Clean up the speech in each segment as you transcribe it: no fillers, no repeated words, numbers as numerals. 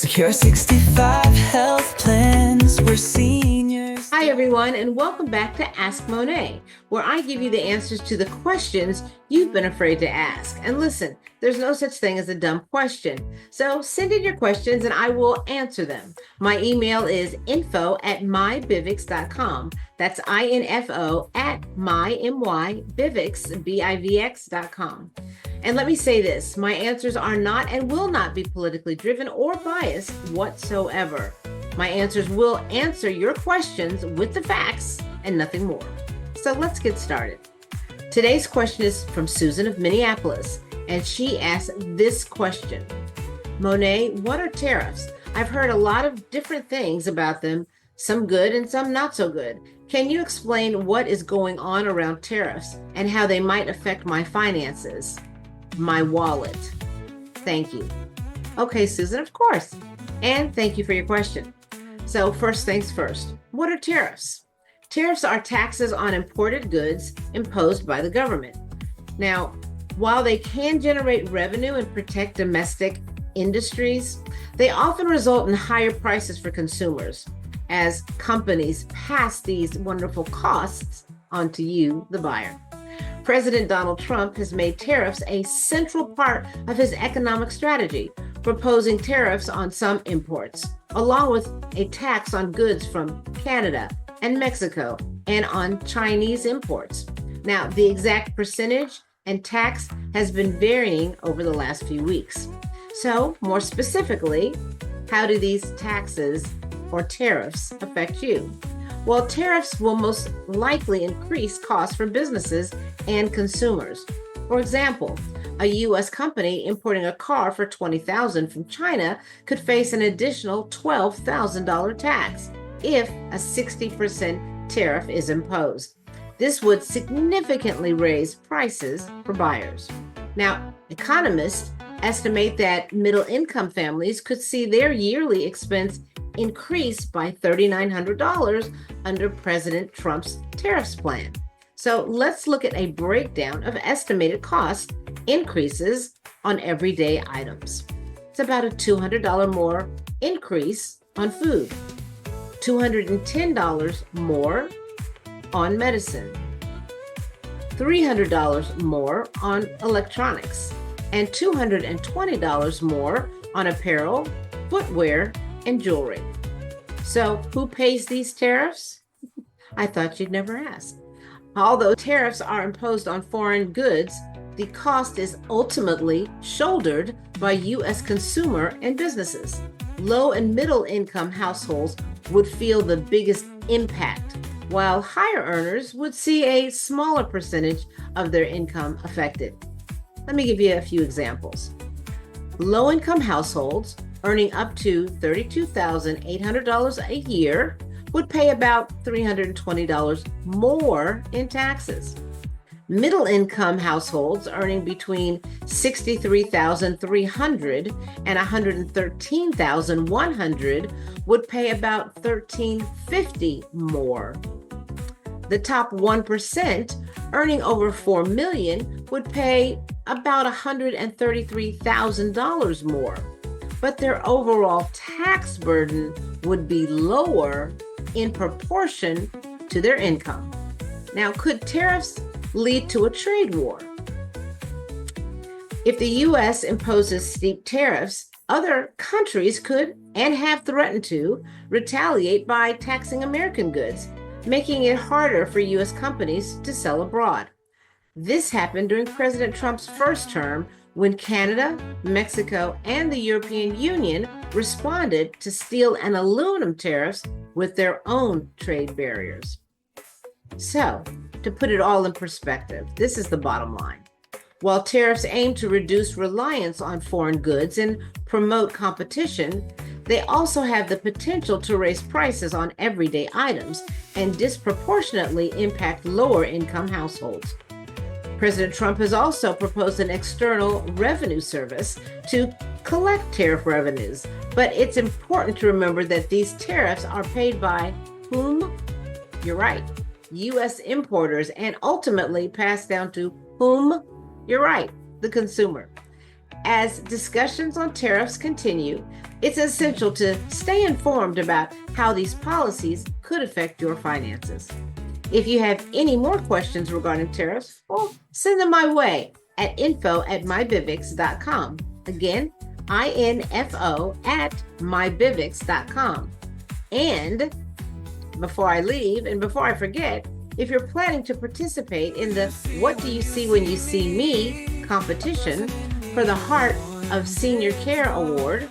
Secure 65 health plans. We're seniors. Hi, everyone, and welcome back to Ask Moné, where I give you the answers to the questions you've been afraid to ask. And listen, there's no such thing as a dumb question. So send in your questions and I will answer them. My email is info@mybivx.com. That's info at mybivx.com. And let me say this, my answers are not and will not be politically driven or biased whatsoever. My answers will answer your questions with the facts and nothing more. So let's get started. Today's question is from Susan of Minneapolis, and she asked this question. Moné, what are tariffs? I've heard a lot of different things about them, some good and some not so good. Can you explain what is going on around tariffs and how they might affect my finances, my wallet? Thank you. Okay, Susan, of course. And thank you for your question. So first things first, what are tariffs? Tariffs are taxes on imported goods imposed by the government. Now, while they can generate revenue and protect domestic industries, they often result in higher prices for consumers as companies pass these wonderful costs onto you, the buyer. President Donald Trump has made tariffs a central part of his economic strategy, proposing tariffs on some imports, along with a tax on goods from Canada and Mexico and on Chinese imports. Now, the exact percentage and tax has been varying over the last few weeks. So, more specifically, how do these taxes or tariffs affect you? Well, tariffs will most likely increase costs for businesses and consumers. For example, a U.S. company importing a car for $20,000 from China could face an additional $12,000 tax if a 60% tariff is imposed. This would significantly raise prices for buyers. Now, economists estimate that middle-income families could see their yearly expense increase by $3,900 under President Trump's tariffs plan. So let's look at a breakdown of estimated cost increases on everyday items. It's about a $200 more increase on food, $210 more on medicine, $300 more on electronics, and $220 more on apparel, footwear, and jewelry. So who pays these tariffs? I thought you'd never ask. Although tariffs are imposed on foreign goods, the cost is ultimately shouldered by U.S. consumer and businesses. Low and middle income households would feel the biggest impact, while higher earners would see a smaller percentage of their income affected. Let me give you a few examples. Low income households earning up to $32,800 a year would pay about $320 more in taxes. Middle-income households earning between $63,300 and $113,100 would pay about $1,350 more. The top 1% earning over $4 million would pay about $133,000 more, but their overall tax burden would be lower in proportion to their income. Now, could tariffs lead to a trade war? If the U.S. imposes steep tariffs, other countries could and have threatened to retaliate by taxing American goods, making it harder for U.S. companies to sell abroad. This happened during President Trump's first term when Canada, Mexico, and the European Union responded to steel and aluminum tariffs with their own trade barriers. So, to put it all in perspective, this is the bottom line. While tariffs aim to reduce reliance on foreign goods and promote competition, they also have the potential to raise prices on everyday items and disproportionately impact lower income households. President Trump has also proposed an external revenue service to collect tariff revenues, but it's important to remember that these tariffs are paid by whom? You're right, U.S. importers, and ultimately passed down to whom? You're right, the consumer. As discussions on tariffs continue, it's essential to stay informed about how these policies could affect your finances. If you have any more questions regarding tariffs, well, send them my way at info@mybivix.com. Again, info@mybivix.com. And before I leave and before I forget, if you're planning to participate in the What Do You See When You See Me competition for the Heart of Senior Care Award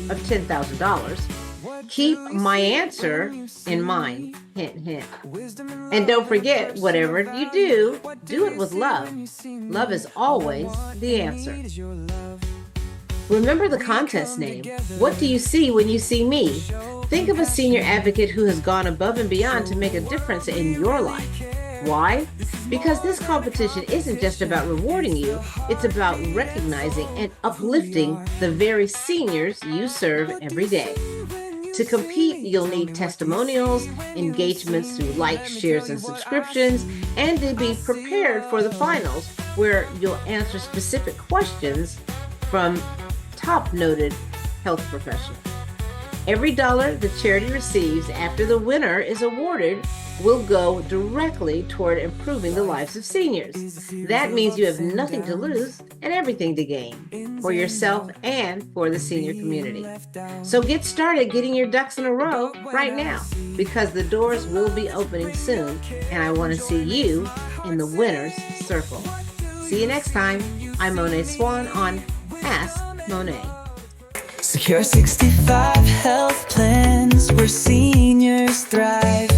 of $10,000, keep my answer in mind. Hint, hint. And don't forget, whatever you do, do it with love. Love is always the answer. Remember the contest name. What do you see when you see me? Think of a senior advocate who has gone above and beyond to make a difference in your life. Why? Because this competition isn't just about rewarding you, it's about recognizing and uplifting the very seniors you serve every day. To compete, you'll need testimonials, engagements through likes, shares, and subscriptions, and to be prepared for the finals, where you'll answer specific questions from top-noted health professionals. Every dollar the charity receives after the winner is awarded will go directly toward improving the lives of seniors. That means you have nothing to lose and everything to gain for yourself and for the senior community. So get started getting your ducks in a row right now, because the doors will be opening soon, and I want to see you in the winner's circle. See you next time. I'm Moné Swan on Ask Moné. Secure 65 health plans where seniors thrive.